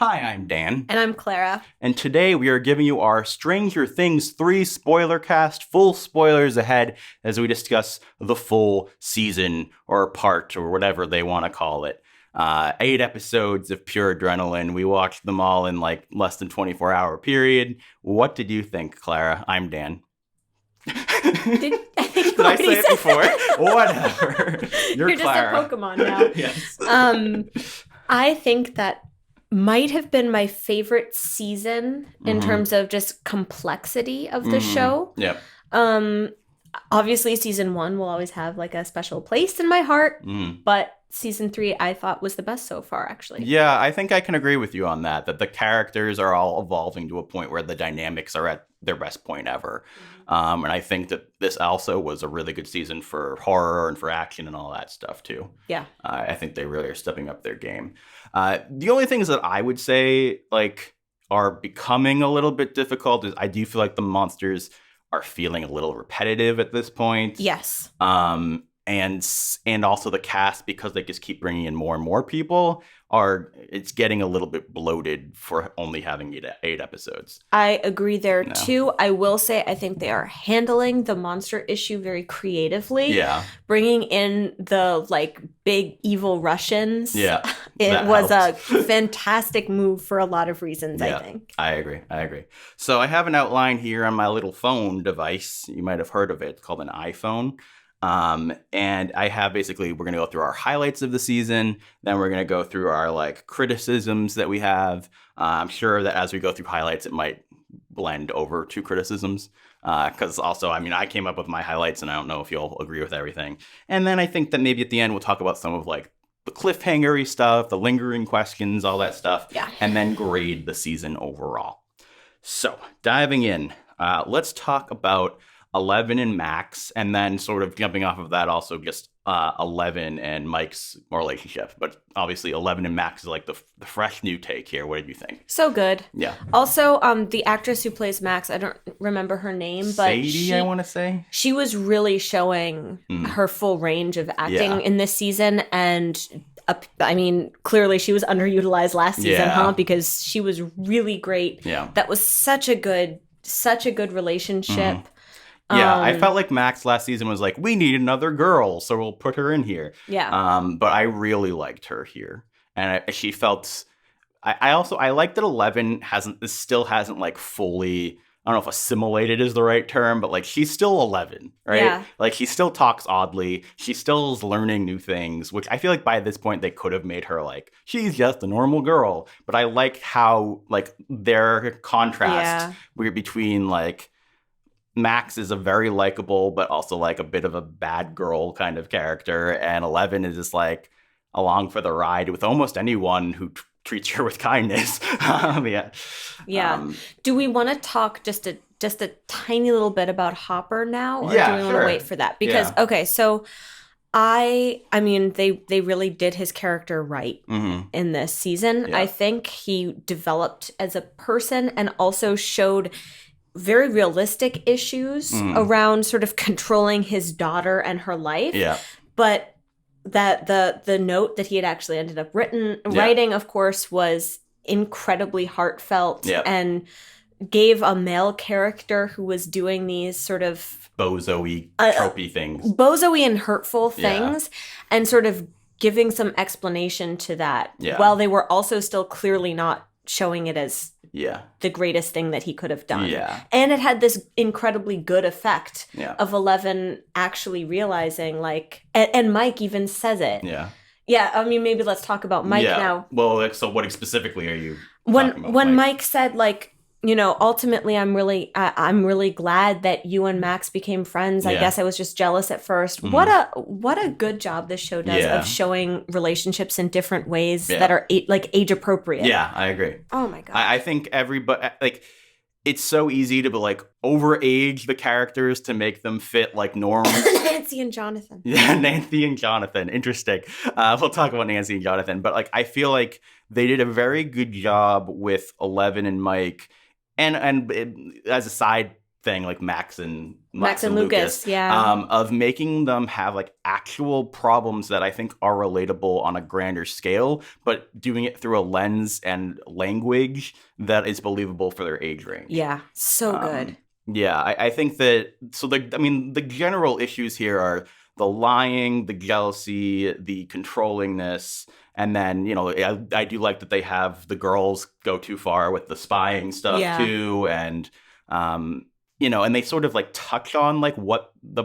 Hi, I'm Dan. And I'm Clara. And today we are giving you our Stranger Things 3 Spoilercast, full spoilers ahead as we discuss the full season or part or whatever they want to call it. 8 episodes of pure adrenaline. We watched them all in like less than 24-hour period. What did you think, Clara? I'm Dan. Did I say it before? Whatever. You're Clara. Just a Pokemon now. Yes. I think that might have been my favorite season in terms of just complexity of the show. Yep. Obviously, season 1 will always have like a special place in my heart, but season 3 I thought was the best so far, actually. Yeah, I think I can agree with you on that the characters are all evolving to a point where the dynamics are at their best point ever. And I think that this also was a really good season for horror and for action and all that stuff, too. Yeah. I think they really are stepping up their game. The only things that I would say, like, are becoming a little bit difficult is I do feel like the monsters are feeling a little repetitive at this point. Yes. And also the cast, because they just keep bringing in more and more people, it's getting a little bit bloated for only having 8 episodes. I agree there too. I will say I think they are handling the monster issue very creatively. Yeah. Bringing in the like big evil Russians. Yeah. It was a fantastic move for a lot of reasons, yeah, I think. I agree. So I have an outline here on my little phone device. You might have heard of it. It's called an iPhone. And I have we're going to go through our highlights of the season. Then we're going to go through our like criticisms that we have. I'm sure that as we go through highlights, it might blend over to criticisms. Cause also, I mean, I came up with my highlights and I don't know if you'll agree with everything. And then I think that maybe at the end, we'll talk about some of like the cliffhangery stuff, the lingering questions, all that stuff. Yeah. And then grade the season overall. So diving in, let's talk about 11 and Max, and then sort of jumping off of that, also just 11 and Mike's relationship. But obviously, 11 and Max is like the fresh new take here. What did you think? So good. Yeah. Also, the actress who plays Max, I don't remember her name, but Sadie, I want to say. She was really showing her full range of acting in this season, and I mean, clearly she was underutilized last season, because she was really great. Yeah. That was such a good relationship. Yeah, I felt like Max last season was like, we need another girl, so we'll put her in here. Yeah. But I really liked her here. And she felt... I like that 11 still hasn't like fully... I don't know if assimilated is the right term, but like she's still 11, right? Yeah. Like she still talks oddly. She still is learning new things, which I feel like by this point they could have made her like, she's just a normal girl. But I like how like their contrast between like... Max is a very likable, but also like a bit of a bad girl kind of character. And 11 is just like along for the ride with almost anyone who treats her with kindness. Yeah. Do we want to talk just a tiny little bit about Hopper now? Or do we want to wait for that? Because, okay, so I mean, they really did his character right in this season. Yeah. I think he developed as a person and also showed very realistic issues around sort of controlling his daughter and her life. Yeah. But that the note that he had actually ended up writing, of course, was incredibly heartfelt and gave a male character who was doing these sort of bozo-y, tropey things. Bozo-y and hurtful things, and sort of giving some explanation to that, while they were also still clearly not showing it as the greatest thing that he could have done. Yeah. And it had this incredibly good effect of 11 actually realizing, like, and Mike even says it. Yeah. Yeah, I mean, maybe let's talk about Mike now. Well, so what specifically are you talking about? When Mike said, like, you know, ultimately, I'm really glad that you and Max became friends. I guess I was just jealous at first. What a good job this show does of showing relationships in different ways that are age appropriate. Yeah, I agree. Oh my god, I think everybody like. It's so easy to like overage the characters to make them fit like norms. Nancy and Jonathan. Yeah, Nancy and Jonathan. Interesting. We'll talk about Nancy and Jonathan, but like I feel like they did a very good job with 11 and Mike. And as a side thing, like Max and Max and Lucas, yeah. Of making them have like actual problems that I think are relatable on a grander scale, but doing it through a lens and language that is believable for their age range. Yeah, so good. Yeah, I think that, the general issues here are the lying, the jealousy, the controllingness, and then, I do like that they have the girls go too far with the spying stuff too, and, and they sort of like touch on like what the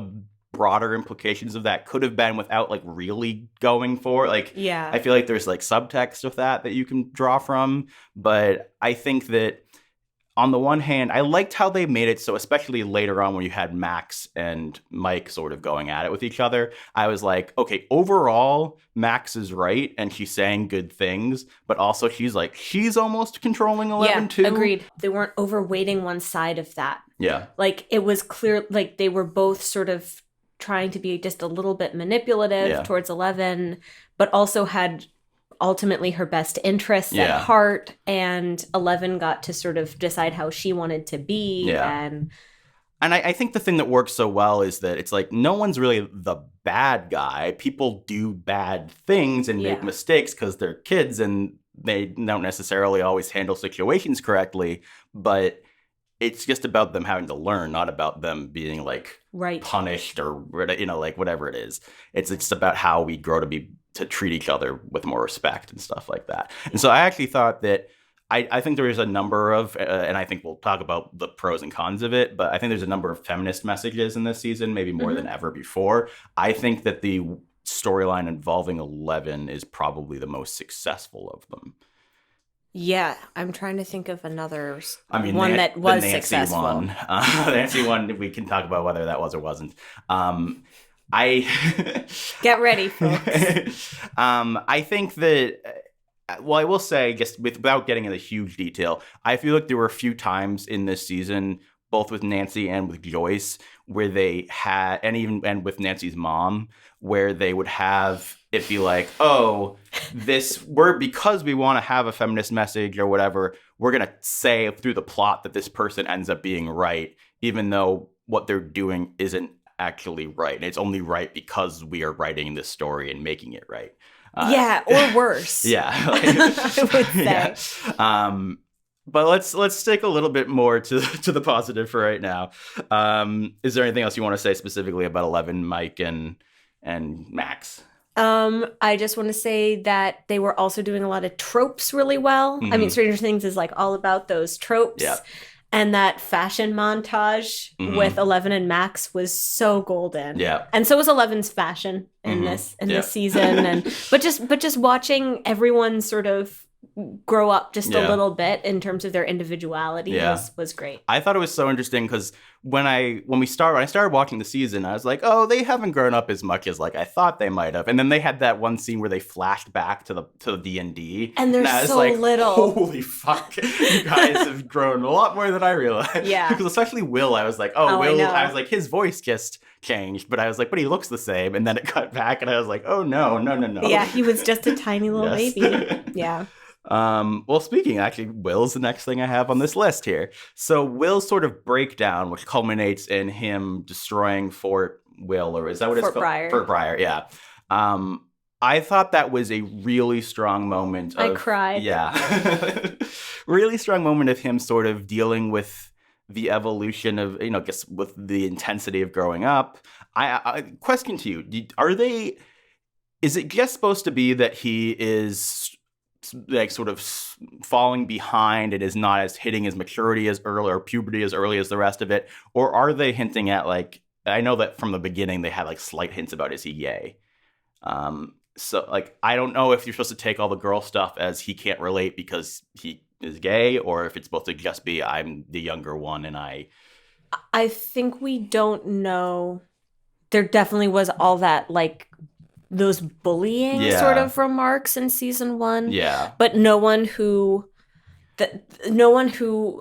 broader implications of that could have been without like really going for, like, I feel like there's like subtext with that you can draw from, but I think that on the one hand, I liked how they made it so, especially later on when you had Max and Mike sort of going at it with each other, I was like, okay, overall, Max is right, and she's saying good things, but also she's almost controlling 11 too. Yeah, agreed. They weren't overweighting one side of that. Yeah. Like, it was clear, like, they were both sort of trying to be just a little bit manipulative towards 11, but also had ultimately her best interests at heart, and 11 got to sort of decide how she wanted to be. And I think the thing that works so well is that it's like no one's really the bad guy. People do bad things and make mistakes because they're kids and they don't necessarily always handle situations correctly, but it's just about them having to learn, not about them being like punished or like whatever it is. It's just about how we grow to treat each other with more respect and stuff like that. And so I actually thought that I think there is a number of, and I think we'll talk about the pros and cons of it, but I think there's a number of feminist messages in this season, maybe more than ever before. I think that the storyline involving 11 is probably the most successful of them. Yeah, I'm trying to think of another one that was the Nancy successful. One. The Nancy one, we can talk about whether that was or wasn't. Get ready, folks. I think that, well, I will say, just without getting into huge detail, I feel like there were a few times in this season, both with Nancy and with Joyce, where they had, and with Nancy's mom, where they would have it be like, oh, because we want to have a feminist message or whatever, we're going to say through the plot that this person ends up being right, even though what they're doing isn't actually right. And it's only right because we are writing this story and making it right. Or worse. Yeah. I would say. Yeah. But let's stick a little bit more to the positive for right now. Is there anything else you want to say specifically about 11, Mike, and Max? I just want to say that they were also doing a lot of tropes really well. I mean, Stranger Things is like all about those tropes. Yeah. And that fashion montage with 11 and Max was so golden. Yeah. And so was 11's fashion in this season. But just watching everyone sort of grow up just a little bit in terms of their individuality was great. I thought it was so interesting because when I started watching the season, I was like, oh, they haven't grown up as much as like I thought they might have. And then they had that one scene where they flashed back to the D&D. And they're so little. Holy fuck. You guys have grown a lot more than I realized. Yeah. Because especially Will, I was like, Will, I was like, his voice just changed, but I was like, but he looks the same. And then it cut back and I was like, oh no. Yeah, he was just a tiny little baby. Yeah. Well, speaking, actually, Will's the next thing I have on this list here. So Will's sort of breakdown, which culminates in him destroying Fort Will, or is that what it's called? Fort Briar, yeah. I thought that was a really strong moment. I cried. Yeah. Really strong moment of him sort of dealing with the evolution of, just with the intensity of growing up. I question to you, is it just supposed to be that he is like sort of falling behind and is not as hitting his maturity as early or puberty as early as the rest of it? Or are they hinting at like, I know that from the beginning they had like slight hints about is he gay? So like, I don't know if you're supposed to take all the girl stuff as he can't relate because he is gay, or if it's supposed to just be I'm the younger one and I think we don't know. There definitely was all that like those bullying sort of remarks in season 1. Yeah. But no one who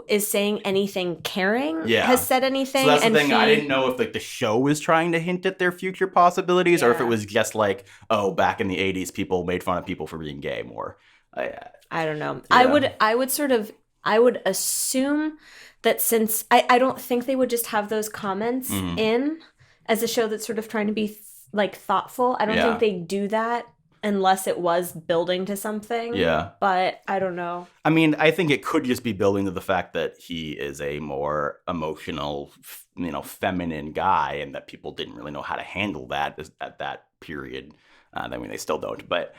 is saying anything caring has said anything. So that's the thing. I didn't know if like the show was trying to hint at their future possibilities or if it was just like, oh, back in the 80s, people made fun of people for being gay more. I don't know. Yeah. I would sort of I would assume that since I don't think they would just have those comments in as a show that's sort of trying to be like thoughtful. I don't think they do that unless it was building to something. Yeah. But I don't know. I mean, I think it could just be building to the fact that he is a more emotional, feminine guy, and that people didn't really know how to handle that at that period. I mean, they still don't, but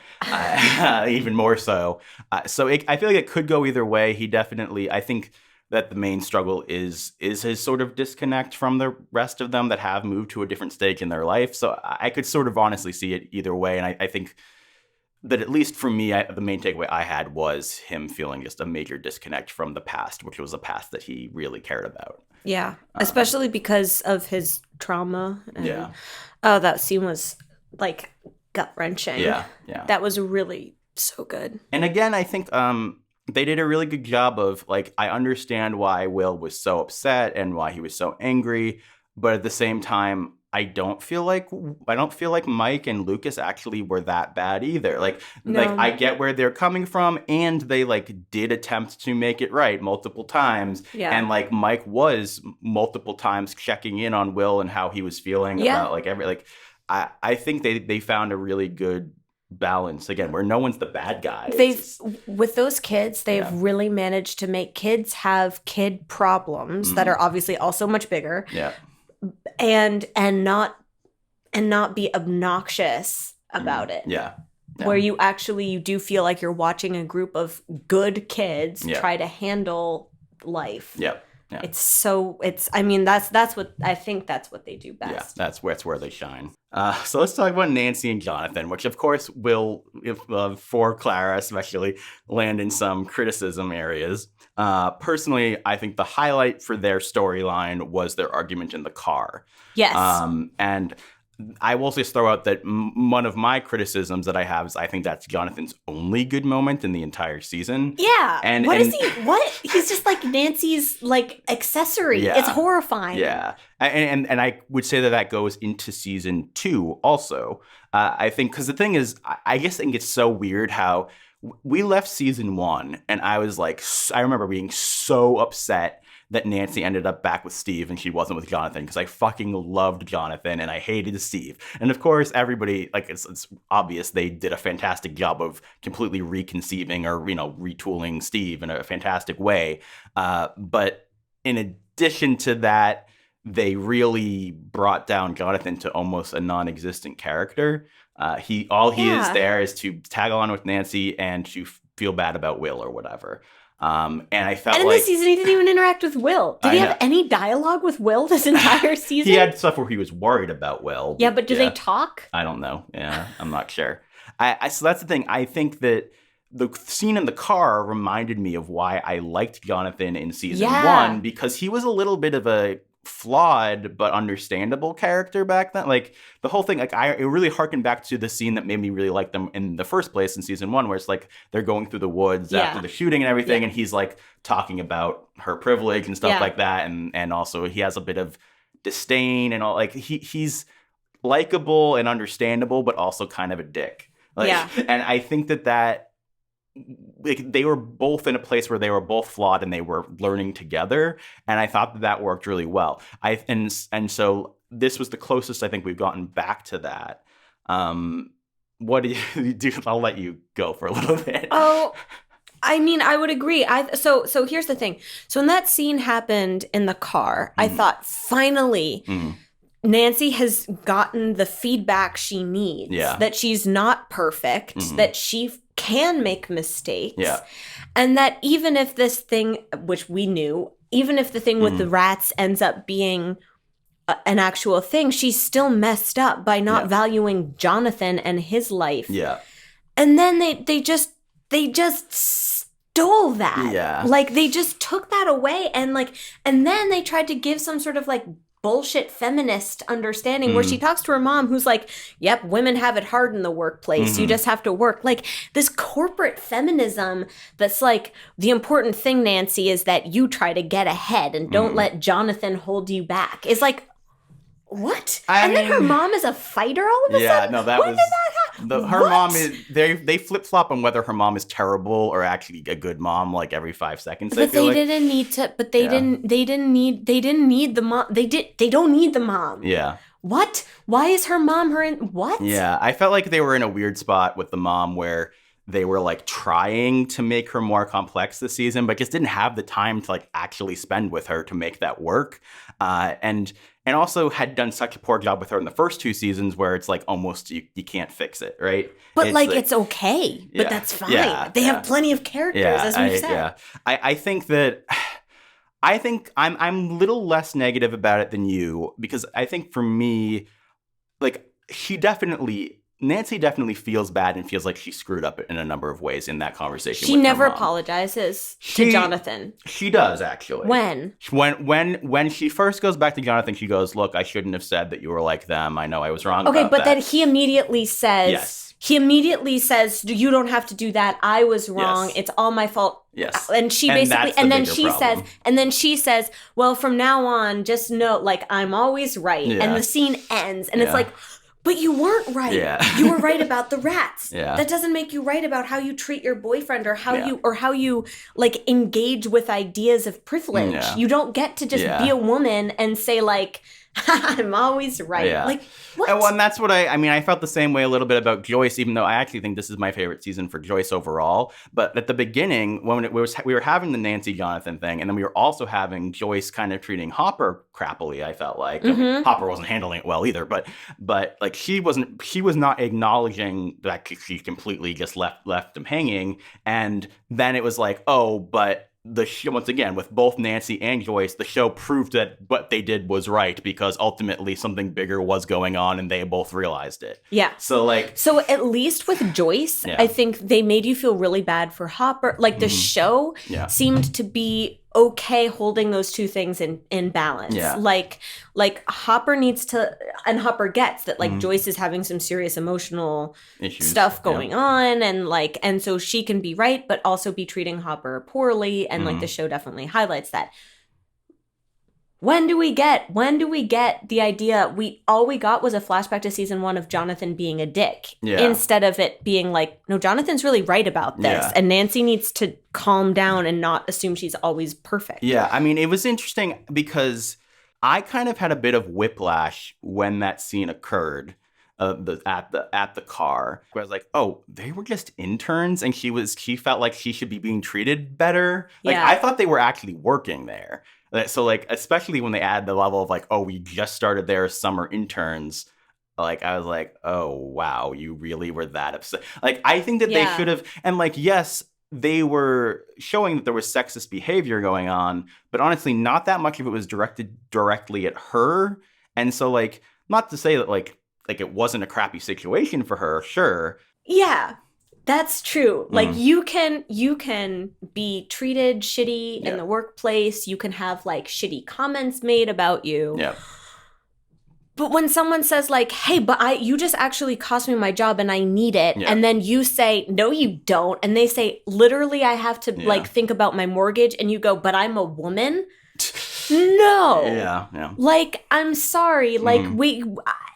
even more so. I feel like it could go either way. He definitely, I think that the main struggle is his sort of disconnect from the rest of them that have moved to a different stage in their life. So I could sort of honestly see it either way. And I think that at least for me, the main takeaway I had was him feeling just a major disconnect from the past, which was a past that he really cared about. Yeah, especially because of his trauma. Yeah. Oh, that scene was like gut-wrenching. Yeah. That was really so good. And again, I think they did a really good job of, like, I understand why Will was so upset and why he was so angry, but at the same time, I don't feel like Mike and Lucas actually were that bad either. Like I get where they're coming from, and they like did attempt to make it right multiple times. Yeah. And like Mike was multiple times checking in on Will and how he was feeling about like I think they found a really good balance again where no one's the bad guy. With those kids, they've really managed to make kids have kid problems that are obviously also much bigger. Yeah. And not be obnoxious about it. Yeah. Where you do feel like you're watching a group of good kids try to handle life. Yeah. That's what I think that's what they do best. Yeah, that's where they shine. So let's talk about Nancy and Jonathan, which of course will, for Clara especially, land in some criticism areas. Personally, I think the highlight for their storyline was their argument in the car. Yes. And I will just throw out that one of my criticisms that I have is I think that's Jonathan's only good moment in the entire season. Yeah. And he's just like Nancy's like accessory. Yeah. It's horrifying. Yeah. And I would say that goes into season 2 also. I think because the thing is, I guess I think it's so weird how we left season 1 and I was like, I remember being so upset that Nancy ended up back with Steve and she wasn't with Jonathan because I fucking loved Jonathan and I hated Steve. And of course, everybody, like, it's obvious they did a fantastic job of completely reconceiving or, retooling Steve in a fantastic way. But in addition to that, they really brought down Jonathan to almost a non-existent character. He is there is to tag along with Nancy and to feel bad about Will or whatever. And I felt in this season, he didn't even interact with Will. Did he have any dialogue with Will this entire season? He had stuff where he was worried about Will. Yeah, but do they talk? I don't know. Yeah, I'm not sure. So that's the thing. I think that the scene in the car reminded me of why I liked Jonathan in season 1, because he was a little bit of a flawed but understandable character back then. Like the whole thing, like it really harkened back to the scene that made me really like them in the first place in season 1, where it's like they're going through the woods after the shooting and everything, and he's like talking about her privilege and stuff like that, and also he has a bit of disdain and all. Like he's likable and understandable, but also kind of a dick. And I think that like they were both in a place where they were both flawed and they were learning together, and I thought that worked really well. And so this was the closest I think we've gotten back to that. What do you do? I'll let you go for a little bit. Oh, I mean, I would agree. So here's the thing. So when that scene happened in the car, I thought finally. Nancy has gotten the feedback she needs. That she's not perfect. That she can make mistakes. And that even if this thing, which we knew, even if the thing with the rats ends up being an actual thing, she's still messed up by not valuing Jonathan and his life. And then they just stole that. Like they just took that away, and then they tried to give some sort of like bullshit feminist understanding where she talks to her mom, who's like, yep, women have it hard in the workplace. You just have to work. Like this corporate feminism that's like, the important thing, Nancy, is that you try to get ahead and don't let Jonathan hold you back. It's like, what? And then her mom is a fighter all of a sudden? No, that was... Her mom is they flip flop on whether her mom is terrible or actually a good mom like every 5 seconds. But they didn't need to. But they didn't need the mom. They don't need the mom. Yeah. What? Why is her mom what? Yeah, I felt like they were in a weird spot with the mom where they were like trying to make her more complex this season, but just didn't have the time to like actually spend with her to make that work. And also had done such a poor job with her in the first 2 seasons where it's like almost you can't fix it, right? But it's okay. But that's fine. They have plenty of characters, as we've said. Yeah. I think that I'm a little less negative about it than you, because I think for me, like Nancy definitely feels bad and feels like she screwed up in a number of ways in that conversation. She never apologizes to Jonathan. She does, actually. When she first goes back to Jonathan, she goes, "Look, I shouldn't have said that you were like them. I know I was wrong." Okay, but that. then he immediately says, yes. He immediately says, "You don't have to do that. I was wrong. Yes. It's all my fault." Yes. And she basically, and then she says, "Well, from now on, just know, like, I'm always right." Yeah. And the scene ends, and it's like, but you weren't right. Yeah. You were right about the rats. Yeah. That doesn't make you right about how you treat your boyfriend or how you like engage with ideas of privilege. Yeah. You don't get to just be a woman and say like, I'm always right. Yeah. Like, what? And that's what I felt the same way a little bit about Joyce, even though I actually think this is my favorite season for Joyce overall. But at the beginning, when we were having the Nancy Jonathan thing, and then we were also having Joyce kind of treating Hopper crappily, I felt like. Mm-hmm. Hopper wasn't handling it well either, but like she was not acknowledging that she completely just left him hanging. And then it was like, oh, but the show, once again, with both Nancy and Joyce, the show proved that what they did was right because ultimately something bigger was going on and they both realized it. Yeah. So at least with Joyce, I think they made you feel really bad for Hopper. Like the show seemed to be okay holding those two things in balance. Yeah. Like Hopper needs to, and Hopper gets that like Joyce is having some serious emotional stuff going on, and so she can be right but also be treating Hopper poorly, and like the show definitely highlights that. When do we get the idea? All we got was a flashback to season 1 of Jonathan being a dick. Yeah. Instead of it being like, no, Jonathan's really right about this. And Nancy needs to calm down and not assume she's always perfect. Yeah, I mean, it was interesting because I kind of had a bit of whiplash when that scene occurred. At the car, where I was like, oh, they were just interns, and she felt like she should be being treated better. Like I thought they were actually working there. So like, especially when they add the level of like, oh, we just started there as summer interns. Like I was like, oh wow, you really were that upset. Like I think that they should have, and like yes, they were showing that there was sexist behavior going on, but honestly, not that much of it was directed directly at her. And so like, not to say that like it wasn't a crappy situation for her, sure. Yeah, that's true. Like you can be treated shitty in the workplace. You can have like shitty comments made about you. Yeah. But when someone says like, hey, but you just actually cost me my job and I need it. Yeah. And then you say, no, you don't. And they say, literally, I have to like think about my mortgage. And you go, but I'm a woman. No. Yeah. Like, I'm sorry. Like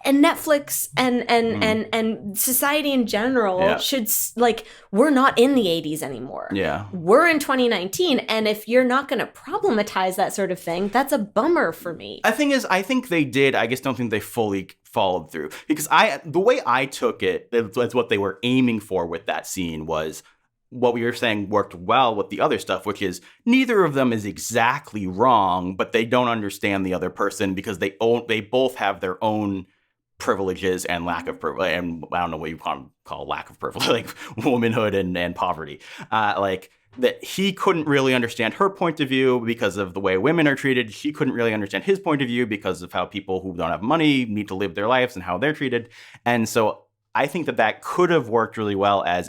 and Netflix and society in general should like, we're not in the 80s anymore. Yeah. We're in 2019. And if you're not going to problematize that sort of thing, that's a bummer for me. The thing is, I think they did. I just don't think they fully followed through, because the way I took it, that's what they were aiming for with that scene was what we were saying worked well with the other stuff, which is neither of them is exactly wrong, but they don't understand the other person because they both have their own privileges and lack of privilege, and I don't know what you call lack of privilege, like womanhood and poverty. Like that he couldn't really understand her point of view because of the way women are treated. She couldn't really understand his point of view because of how people who don't have money need to live their lives and how they're treated. And so I think that could have worked really well as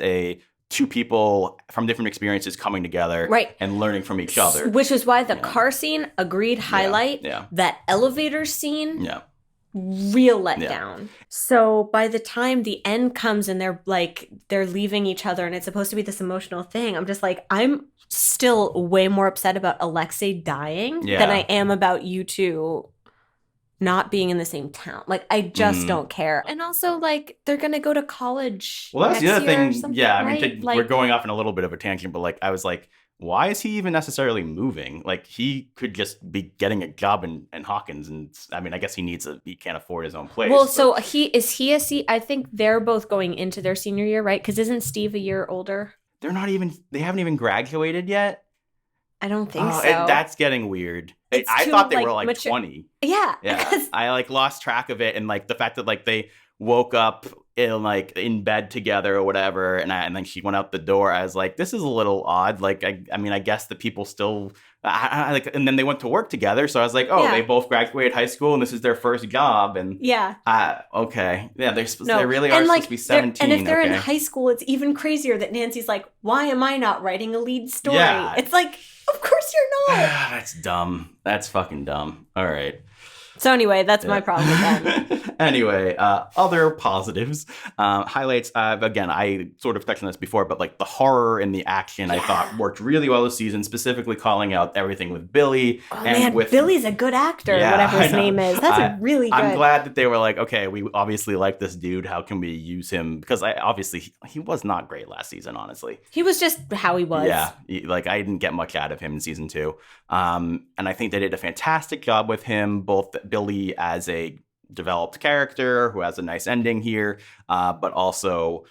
two people from different experiences coming together and learning from each other. Which is why the car scene, agreed, highlight. That elevator scene, real letdown. So by the time the end comes and they're leaving each other and it's supposed to be this emotional thing, I'm just like, I'm still way more upset about Alexei dying than I am about you two not being in the same town. Like, I just don't care. And also, like, they're going to go to college. Well, that's the other thing. Yeah, I right? mean, we're going off in a little bit of a tangent, but like, I was like, why is he even necessarily moving? Like, he could just be getting a job in Hawkins, and I mean, I guess he can't afford his own place. Well, so I think they're both going into their senior year, right? Because isn't Steve a year older? They haven't even graduated yet. I don't think so. That's getting weird. I thought they were like 20. Yeah. I like lost track of it, and like the fact that like they woke up in bed together or whatever, and then she went out the door. I was like, this is a little odd. Like I mean, I guess the people still like, and then they went to work together. So I was like, they both graduated high school, and this is their first job. And okay, yeah, they really are supposed to be 17. And if they're in high school, it's even crazier that Nancy's like, why am I not writing a lead story? Yeah. It's like, of course you're not. That's dumb. That's fucking dumb. All right. So anyway, that's my problem with them. Anyway, other positives, highlights. Again, I sort of touched on this before, but like the horror and the action, I thought worked really well this season. Specifically, calling out everything with Billy. Billy's a good actor, whatever his name is. That's really good. I'm glad that they were like, okay, we obviously like this dude. How can we use him? Because obviously he was not great last season. Honestly, he was just how he was. Yeah, like I didn't get much out of him in season 2, and I think they did a fantastic job with him, both Billy as a developed character who has a nice ending here, but also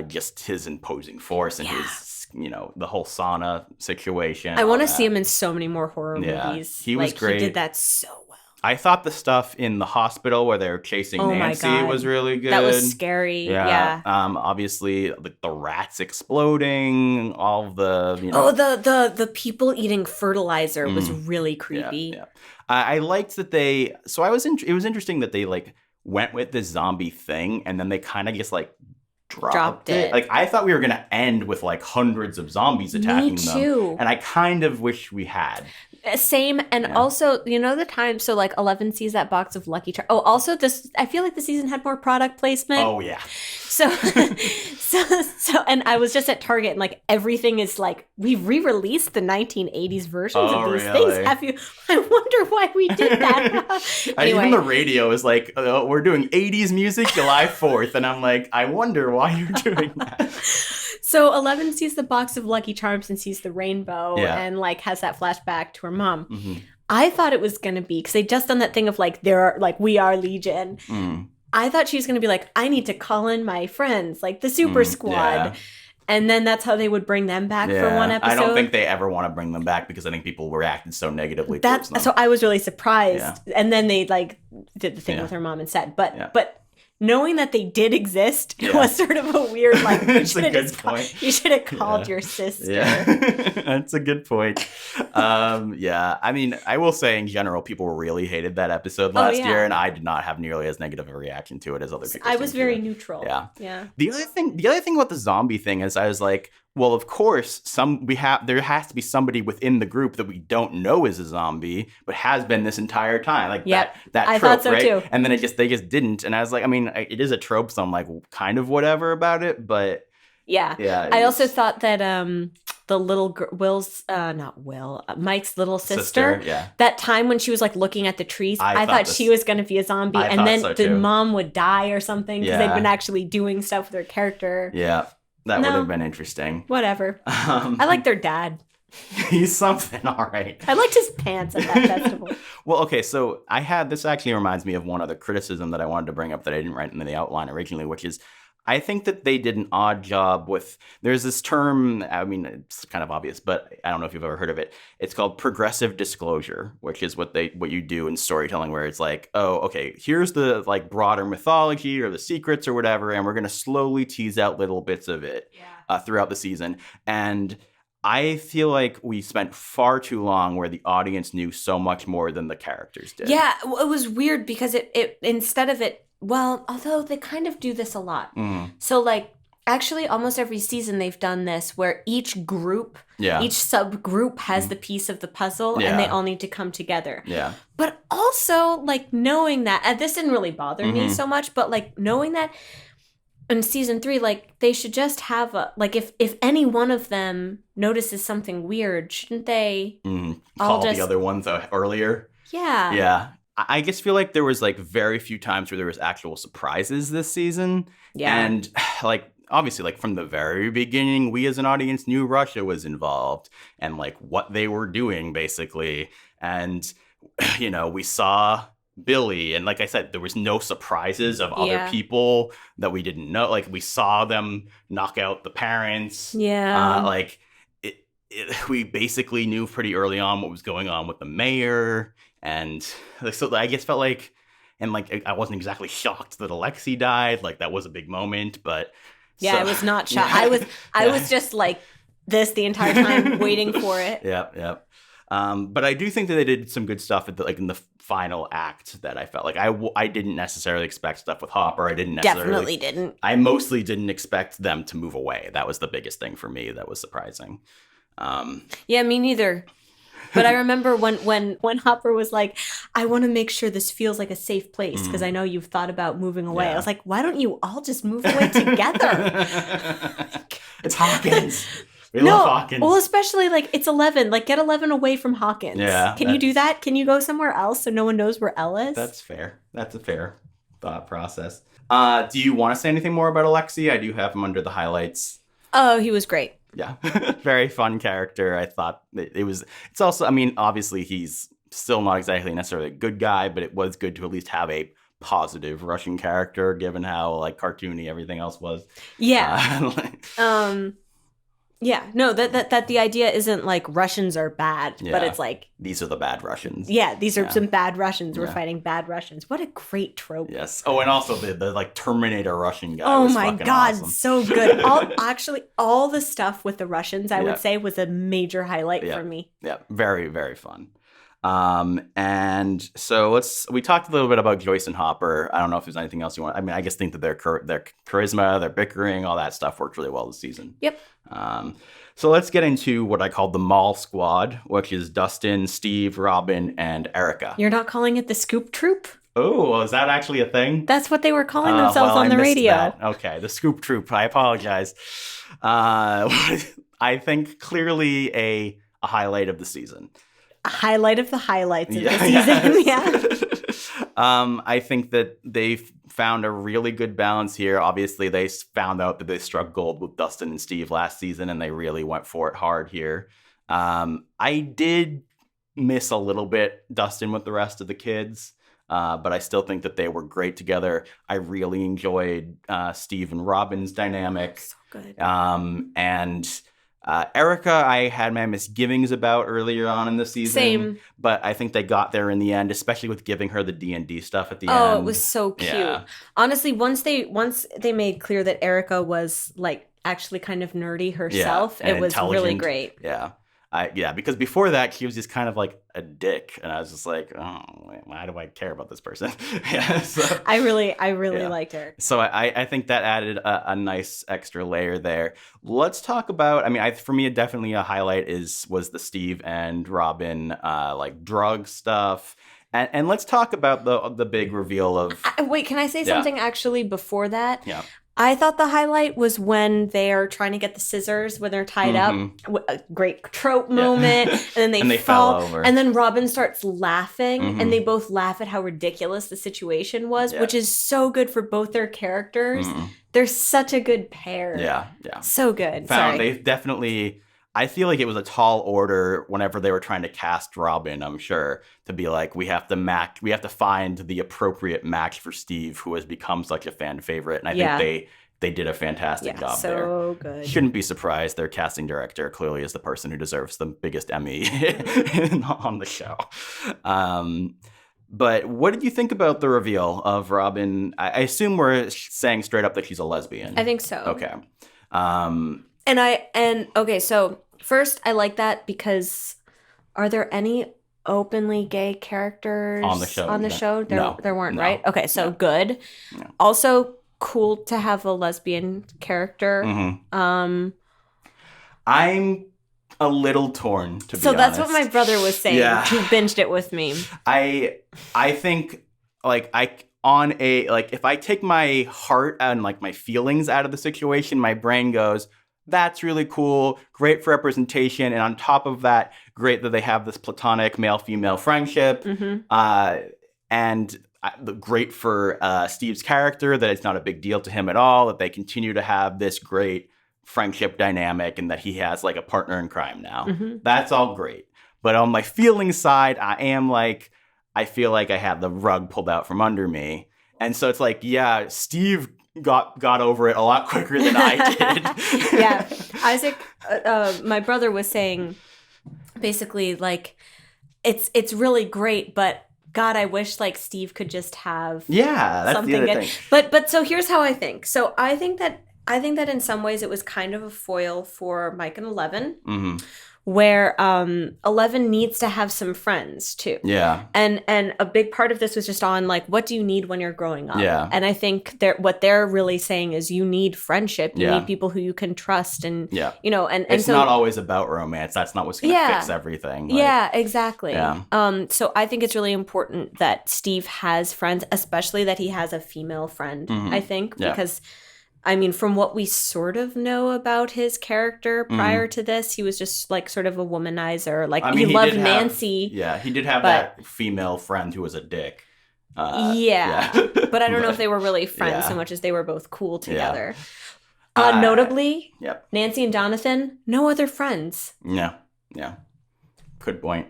just his imposing force and his, the whole sauna situation. I want to see him in so many more horror movies. He was great. He did that so well. I thought the stuff in the hospital where they were chasing Nancy was really good. That was scary. Yeah. Obviously, the rats exploding, all of the the people eating fertilizer was really creepy. Yeah. I liked that it was interesting that they like went with this zombie thing, and then they kind of just like dropped it. Like, I thought we were going to end with like hundreds of zombies attacking them. And I kind of wish we had. Same. And also, the time, so like 11 sees that box of Lucky Charms. Oh, also I feel like the season had more product placement. Oh, yeah. So, and I was just at Target, and like everything is like, we've re-released the 1980s versions of these things. I wonder why we did that. Anyway. Even the radio is like, we're doing 80s music July 4th. And I'm like, I wonder why you're doing that. So 11 sees the box of Lucky Charms and sees the rainbow and like has that flashback to her mom. Mm-hmm. I thought it was going to be, because they just done that thing of like, we are Legion. Mm. I thought she was going to be like, I need to call in my friends, like the Super Squad. Yeah. And then that's how they would bring them back for one episode. I don't think they ever want to bring them back, because I think people reacted so negatively towards them. So I was really surprised. Yeah. And then they like did the thing with her mom instead. But knowing that they did exist was sort of a weird, like, you should have called your sister. Yeah, that's a good point. I mean, I will say in general, people really hated that episode last year, and I did not have nearly as negative a reaction to it as other people. I was very neutral. Yeah. The other thing about the zombie thing is, I was like, well, of course, there has to be somebody within the group that we don't know is a zombie, but has been this entire time. Like that trope, I thought so too. And then they just didn't. And I was like, I mean, it is a trope, so I'm like kind of whatever about it, but yeah. I also thought that the little Mike's little sister, that time when she was like looking at the trees, I thought she was going to be a zombie, and then the mom would die or something, because they'd been actually doing stuff with her character. Yeah. That would have been interesting. Whatever. I like their dad. He's something, all right. I liked his pants at that festival. Well, okay, so this actually reminds me of one other criticism that I wanted to bring up that I didn't write in the outline originally, which is, I think that they did an odd job with, there's this term, I mean, it's kind of obvious, but I don't know if you've ever heard of it. It's called progressive disclosure, which is what you do in storytelling, where it's like, oh, okay, here's the like broader mythology or the secrets or whatever, and we're going to slowly tease out little bits of it throughout the season. And I feel like we spent far too long where the audience knew so much more than the characters did. Yeah, it was weird, because it instead of it, well, although they kind of do this a lot. Mm. So, like, actually, almost every season they've done this, where each subgroup has the piece of the puzzle, and they all need to come together. Yeah. But also, like, knowing that, and this didn't really bother me so much, but, like, knowing that in season 3, like, they should just have if any one of them notices something weird, shouldn't they call the other ones earlier? Yeah. Yeah. I just feel like there was like very few times where there was actual surprises this season. Yeah. And like, obviously, like from the very beginning, we as an audience knew Russia was involved and like what they were doing, basically. And, you know, we saw Billy. And like I said, there was no surprises of other people that we didn't know. Like we saw them knock out the parents. Yeah. We basically knew pretty early on what was going on with the mayor. And so I just felt like, and like I wasn't exactly shocked that Alexei died. Like that was a big moment, but yeah, I was not shocked. I was just like this the entire time, waiting for it. Yep. But I do think that they did some good stuff at in the final act that I felt like I didn't necessarily expect stuff with Hopper. I definitely didn't. I mostly didn't expect them to move away. That was the biggest thing for me. That was surprising. Yeah, me neither. But I remember when Hopper was like, I want to make sure this feels like a safe place because I know you've thought about moving away. I was like, why don't you all just move away together? It's Hawkins. We love Hawkins. Well, especially like it's 11. Like get 11 away from Hawkins. Yeah. Can you do that? Can you go somewhere else so no one knows where Elle is? That's fair. That's a fair thought process. Do you want to say anything more about Alexei? I do have him under the highlights. Oh, he was great. Yeah. Very fun character. I thought it's also, I mean, obviously he's still not exactly necessarily a good guy, but it was good to at least have a positive Russian character given how like cartoony everything else was. Yeah. Yeah, no, that the idea isn't like Russians are bad, but it's like these are the bad Russians. Yeah, these are some bad Russians. We're fighting bad Russians. What a great trope. Yes. Oh, and also the like Terminator Russian guy. Oh was my God, awesome. so good. All the stuff with the Russians, I would say, was a major highlight for me. Yeah, very, very fun. And so we talked a little bit about Joyce and Hopper. I don't know if there's anything else you want. I mean, I just think that their charisma, their bickering, all that stuff worked really well this season. Yep. So let's get into what I call the Mall Squad, which is Dustin, Steve, Robin, and Erica. You're not calling it the Scoop Troop? Oh, is that actually a thing? That's what they were calling themselves on the radio. That. Okay, the Scoop Troop. I apologize. I think clearly a highlight of the season. A highlight of the highlights of the season, I think that they found a really good balance here. Obviously, they found out that they struck gold with Dustin and Steve last season, and they really went for it hard here. I did miss a little bit Dustin with the rest of the kids, but I still think that they were great together. I really enjoyed Steve and Robin's dynamic. So good. And Erica, I had my misgivings about earlier on in the season. Same. But I think they got there in the end, especially with giving her the D&D stuff at the end. Oh, it was so cute. Yeah. Honestly, once they made clear that Erica was like actually kind of nerdy herself, it was really great. Yeah. Because before that, she was just kind of like a dick. And I was just like, oh, why do I care about this person? So, I really liked her. So I think that added a nice extra layer there. Let's talk about, I mean, for me, definitely a highlight was the Steve and Robin like drug stuff. And let's talk about the big reveal of... Wait, can I say something actually before that? Yeah. I thought the highlight was when they're trying to get the scissors when they're tied up. A great trope moment. And then they fall over. And then Robin starts laughing. And they both laugh at how ridiculous the situation was, which is so good for both their characters. They're such a good pair. Yeah. So good. They definitely... I feel like it was a tall order whenever they were trying to cast Robin, I'm sure, to be like, we have to find the appropriate match for Steve, who has become such a fan favorite. And I think they did a fantastic job there. So good. Shouldn't be surprised. Their casting director clearly is the person who deserves the biggest Emmy on the show. But what did you think about the reveal of Robin? I assume we're saying straight up that she's a lesbian. I think so. Okay. Okay, so first I like that because are there any openly gay characters on the show? There weren't, right? Okay, so good. No. Also cool to have a lesbian character. I'm a little torn, to be honest. So that's what my brother was saying, who binged it with me. I think if I take my heart and like my feelings out of the situation, my brain goes, that's really cool, great for representation, and on top of that, great that they have this platonic male-female friendship. And great for Steve's character that it's not a big deal to him at all, that they continue to have this great friendship dynamic and that he has like a partner in crime now. Mm-hmm. That's all great. But on my feelings side, I feel like I had the rug pulled out from under me. And so it's like, yeah, Steve got over it a lot quicker than I did. Yeah. Isaac, my brother was saying basically like, it's really great, but God, I wish like Steve could just have that's something the other good. Thing. But so here's how I think. So I think that in some ways it was kind of a foil for Mike and 11. Mm-hmm. Where 11 needs to have some friends too. Yeah. And a big part of this was just on like, what do you need when you're growing up? Yeah. And I think what they're really saying is you need friendship. You need people who you can trust. And, you know, and it's so, not always about romance. That's not what's going to fix everything. Like, yeah, exactly. Yeah. So I think it's really important that Steve has friends, especially that he has a female friend, I think, because I mean, from what we sort of know about his character prior to this, he was just like sort of a womanizer. Like he loved Nancy. He did have that female friend who was a dick. But I don't know if they were really friends so much as they were both cool together. Notably, Nancy and Jonathan, no other friends. Yeah. Good point.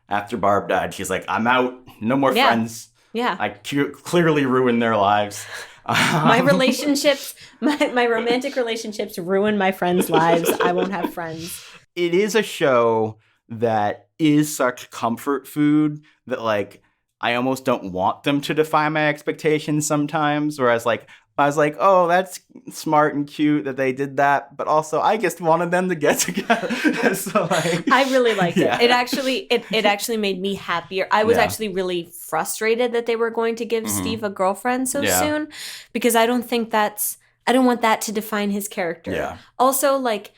After Barb died, she's like, I'm out. No more friends. Yeah. I clearly ruined their lives. My relationships, my romantic relationships ruin my friends' lives. I won't have friends. It is a show that is such comfort food that, like, I almost don't want them to defy my expectations sometimes. Whereas, like, I was like, oh, that's smart and cute that they did that. But also, I just wanted them to get together. So, like, I really liked it. It actually made me happier. I was actually really frustrated that they were going to give Steve a girlfriend so soon. Because I don't want that to define his character. Yeah. Also, like,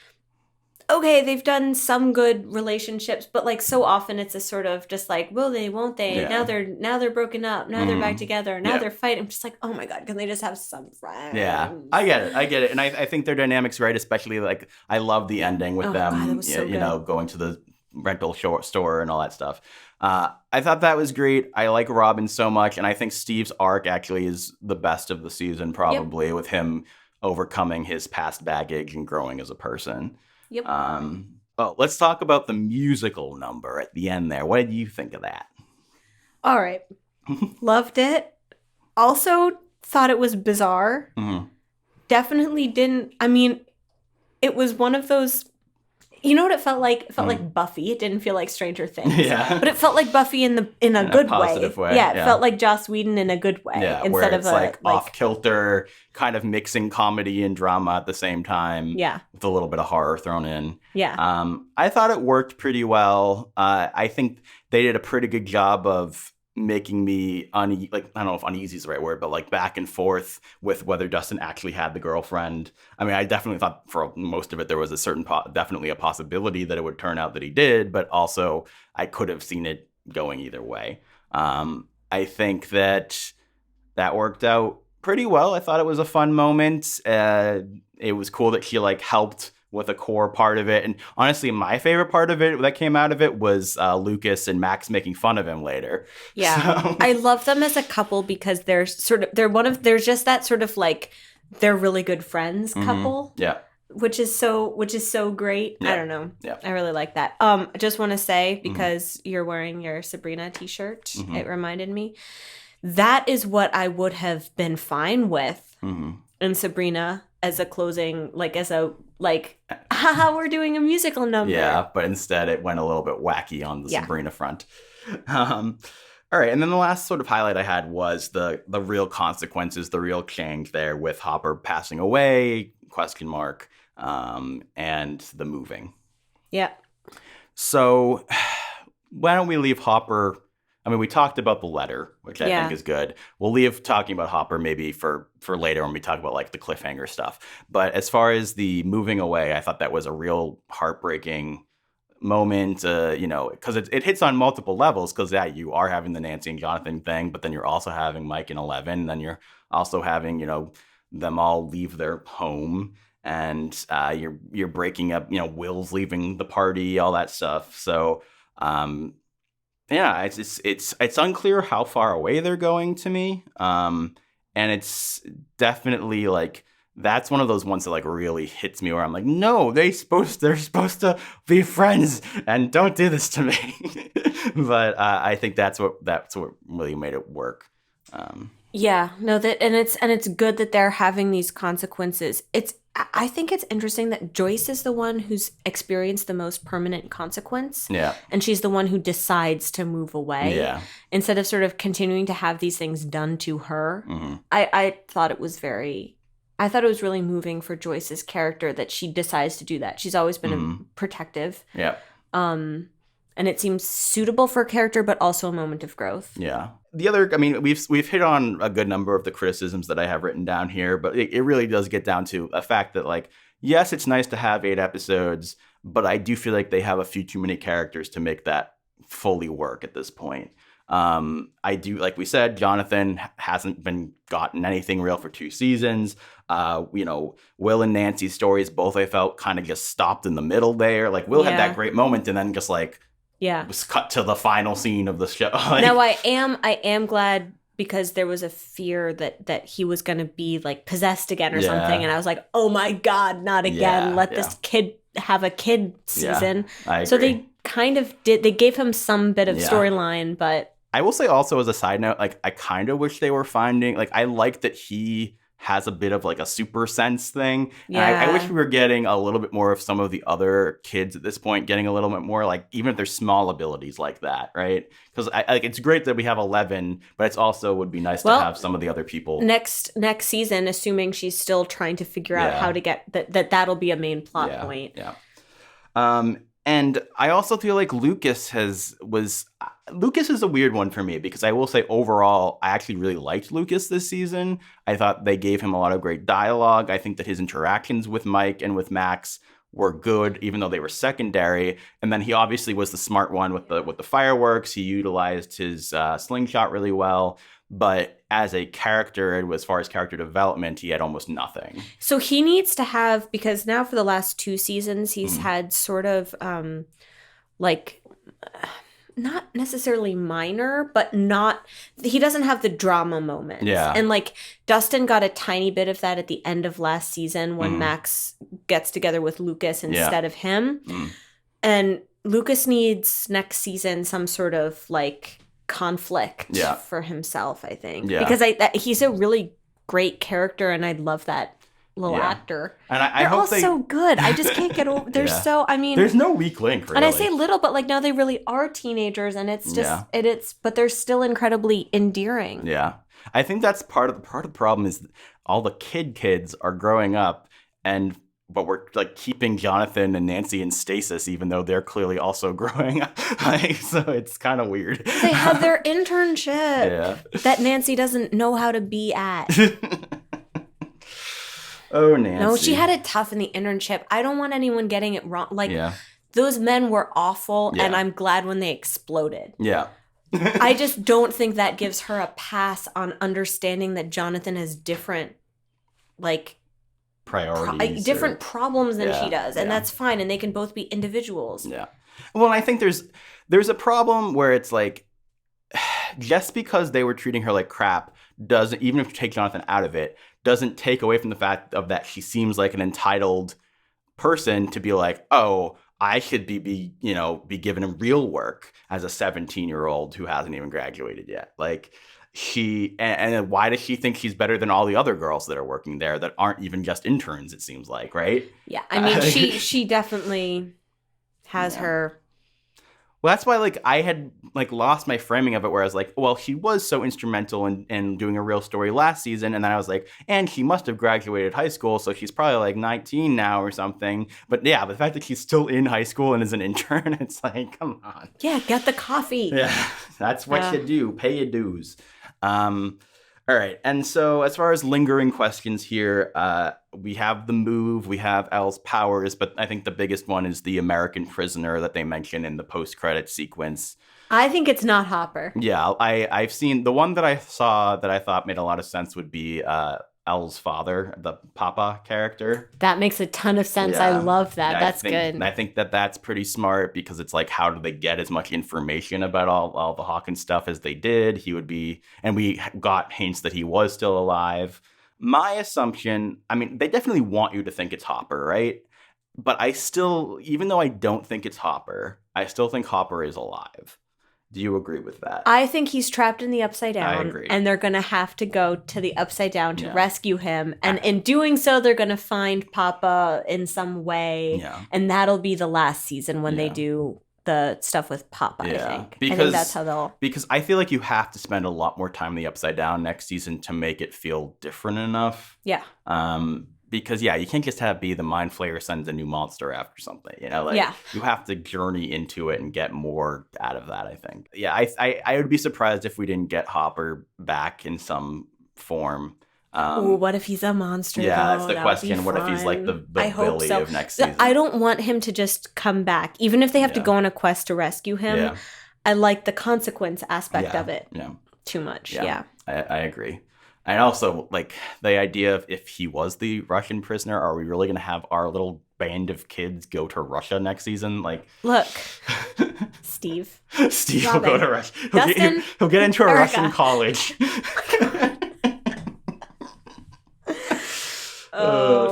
okay, they've done some good relationships, but like so often it's a sort of just like, will they, won't they? Yeah. Now they're broken up. Now they're back together. Now they're fighting. I'm just like, oh my God, can they just have some friends? Yeah, I get it. And I think their dynamic's right, especially like I love the ending with them, God, you know, going to the rental store and all that stuff. I thought that was great. I like Robin so much. And I think Steve's arc actually is the best of the season, probably, with him overcoming his past baggage and growing as a person. Yep. Well, let's talk about the musical number at the end there. What did you think of that? All right. Loved it. Also thought it was bizarre. Mm-hmm. Definitely didn't. I mean, it was one of those. You know what it felt like? It felt like Buffy. It didn't feel like Stranger Things. Yeah. But it felt like Buffy in a good positive way. Yeah, it felt like Joss Whedon in a good way. Yeah, instead where it's of like off-kilter, kind of mixing comedy and drama at the same time. Yeah. With a little bit of horror thrown in. Yeah. I thought it worked pretty well. I think they did a pretty good job of making me I don't know if uneasy is the right word, but like back and forth with whether Dustin actually had the girlfriend. I mean, I definitely thought for most of it there was a certain definitely a possibility that it would turn out that he did, but also I could have seen it going either way. I think that worked out pretty well. I thought it was a fun moment. It was cool that she like helped with a core part of it. And honestly, my favorite part of it that came out of it was Lucas and Max making fun of him later. Yeah. So. I love them as a couple because they're just that sort of like, they're really good friends couple. Mm-hmm. Yeah. Which is so great. Yeah. I don't know. Yeah. I really like that. I just want to say, because you're wearing your Sabrina t-shirt, it reminded me. That is what I would have been fine with in Sabrina as a closing, haha, we're doing a musical number. Yeah, but instead it went a little bit wacky on the Sabrina front. All right, and then the last sort of highlight I had was the real consequences, the real change there with Hopper passing away, ? And the moving. Yeah. So why don't we leave Hopper? I mean, we talked about the letter, which I think is good. We'll leave talking about Hopper maybe for later when we talk about like the cliffhanger stuff. But as far as the moving away, I thought that was a real heartbreaking moment, because it hits on multiple levels. Because you are having the Nancy and Jonathan thing, but then you're also having Mike and 11. And then you're also having them all leave their home, and you're breaking up. Will's leaving the party, all that stuff. So. Yeah, it's unclear how far away they're going to me. And it's definitely like that's one of those ones that like really hits me where I'm like, no, they're supposed to be friends and don't do this to me. But I think that's what really made it work. Yeah, no, that and it's good that they're having these consequences. I think it's interesting that Joyce is the one who's experienced the most permanent consequence. Yeah. And she's the one who decides to move away. Yeah. Instead of sort of continuing to have these things done to her. Mm-hmm. I thought it was really moving for Joyce's character that she decides to do that. She's always been protective. Yeah. And it seems suitable for a character, but also a moment of growth. Yeah. The other, I mean, we've hit on a good number of the criticisms that I have written down here, but it really does get down to a fact that, like, yes, it's nice to have 8 episodes, but I do feel like they have a few too many characters to make that fully work at this point. I do, like we said, Jonathan hasn't been gotten anything real for 2 seasons. Will and Nancy's stories both, I felt, kind of just stopped in the middle there. Like, Will had that great moment and then just like, was cut to the final scene of the show. Now I am glad because there was a fear that he was going to be like possessed again or something, and I was like, oh my god, not again! Let this kid have a kid season. So they kind of did. They gave him some bit of storyline, but I will say also as a side note, like I kind of wish they were finding like I like that he has a bit of like a super sense thing. Yeah. And I wish we were getting a little bit more of some of the other kids at this point, getting a little bit more like, even if there's small abilities like that, right? Because it's great that we have 11, but it's also would be nice to have some of the other people. Next season, assuming she's still trying to figure out how to get that'll be a main plot point. Yeah. And I also feel like Lucas is a weird one for me because I will say overall, I actually really liked Lucas this season. I thought they gave him a lot of great dialogue. I think that his interactions with Mike and with Max were good, even though they were secondary. And then he obviously was the smart one with the fireworks. He utilized his slingshot really well. But as a character, and as far as character development, he had almost nothing. So he needs to have, because now for the last 2 seasons, he's had sort of like not necessarily minor, but he doesn't have the drama moments. Yeah. And like Dustin got a tiny bit of that at the end of last season when Max gets together with Lucas instead of him. And Lucas needs next season some sort of like conflict for himself, I think. Yeah. Because he's a really great character and I love that little actor. And I hope they're all so good. I just can't get over. They're so. I mean, there's no weak link. Really. And I say little, but like now they really are teenagers, and it's just but they're still incredibly endearing. Yeah, I think that's part of the problem is all the kids are growing up, but we're like keeping Jonathan and Nancy in stasis, even though they're clearly also growing up. So it's kind of weird. They have their internship that Nancy doesn't know how to be at. Oh, Nancy. No, she had it tough in the internship. I don't want anyone getting it wrong. Like, those men were awful, and I'm glad when they exploded. Yeah. I just don't think that gives her a pass on understanding that Jonathan has different, like, priorities. Different problems than she does. And that's fine. And they can both be individuals. Yeah. Well, I think there's a problem where it's like, just because they were treating her like crap doesn't, even if you take Jonathan out of it, doesn't take away from the fact of that she seems like an entitled person to be like, oh, I should be given him real work as a 17-year-old who hasn't even graduated yet. Like and why does she think she's better than all the other girls that are working there that aren't even just interns, it seems like, right? Yeah. I mean, she definitely has her. Well, that's why, like, I had, like, lost my framing of it where I was like, well, she was so instrumental in doing a real story last season. And then I was like, and she must have graduated high school, so she's probably, like, 19 now or something. But, yeah, the fact that she's still in high school and is an intern, it's like, come on. Yeah, get the coffee. Yeah, that's what you do. Pay your dues. All right. And so as far as lingering questions here, we have the move, we have Elle's powers, but I think the biggest one is the American prisoner that they mention in the post-credit sequence. I think it's not Hopper. Yeah, I've seen the one that I saw that I thought made a lot of sense would be El's father, the Papa character. That makes a ton of sense. I love that. That's good. I think that's pretty smart because it's like, how do they get as much information about all the Hawkins stuff as they did? He would be, and we got hints that he was still alive. My assumption, I mean, they definitely want you to think it's Hopper, right? But I still, even though I don't think it's Hopper, I still think Hopper is alive. Do you agree with that? I think he's trapped in the Upside Down. I agree. And they're going to have to go to the Upside Down to rescue him. And in doing so, they're going to find Papa in some way. Yeah. And that'll be the last season when they do the stuff with Papa, I think. I think that's how they'll... Because I feel like you have to spend a lot more time in the Upside Down next season to make it feel different enough. Yeah. Because, you can't just be the Mind Flayer sends a new monster after something, you have to journey into it and get more out of that, I think. Yeah, I would be surprised if we didn't get Hopper back in some form. Ooh, what if he's a monster? Yeah, that's the question. What if he's like the Billy of next season? I don't want him to just come back. Even if they have to go on a quest to rescue him, I like the consequence aspect of it too much. Yeah. I agree. And also, like, the idea of if he was the Russian prisoner, are we really going to have our little band of kids go to Russia next season? Like, look, Steve. Steve will go to Russia. He'll get into a Erica. Russian college.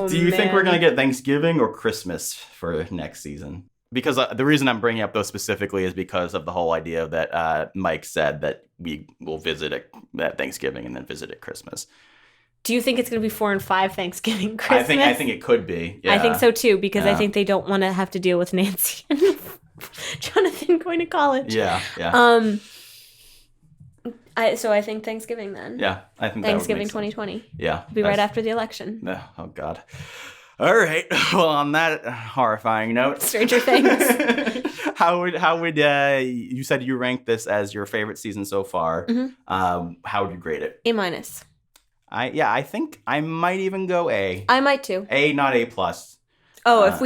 Do you think we're going to get Thanksgiving or Christmas for next season? Because the reason I'm bringing up those specifically is because of the whole idea that Mike said that we will visit at Thanksgiving and then visit at Christmas. Do you think it's going to be 4 and 5 Thanksgiving, Christmas? I think it could be. Yeah. I think so too, because I think they don't want to have to deal with Nancy and Jonathan going to college. Yeah. So I think Thanksgiving then. Yeah, I think Thanksgiving 2020. Yeah, it'll be right after the election. Oh God. All right. Well, on that horrifying note, Stranger Things. how would you said you ranked this as your favorite season so far? Mm-hmm. How would you grade it? A-. I think I might even go A. I might too. A, not A+. If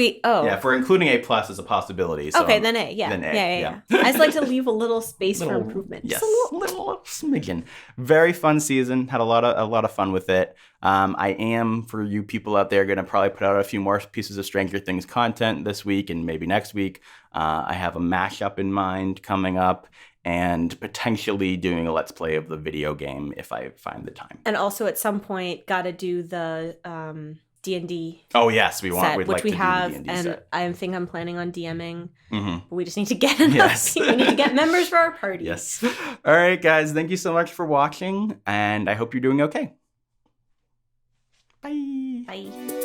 we're including A+ as a possibility. So okay, then A. Yeah. I just like to leave a little space for improvement. Yes, a little smidgen. Very fun season. Had a lot of fun with it. I am, for you people out there, going to probably put out a few more pieces of Stranger Things content this week and maybe next week. I have a mashup in mind coming up, and potentially doing a Let's Play of the video game if I find the time. And also at some point, got to do the D&D. Oh yes, we'd which like we to do have, the D&D and set. I think I'm planning on DMing. Mm-hmm. But we just need to get enough. Yes. We need to get members for our party. Yes. All right, guys. Thank you so much for watching, and I hope you're doing okay. Bye. Bye.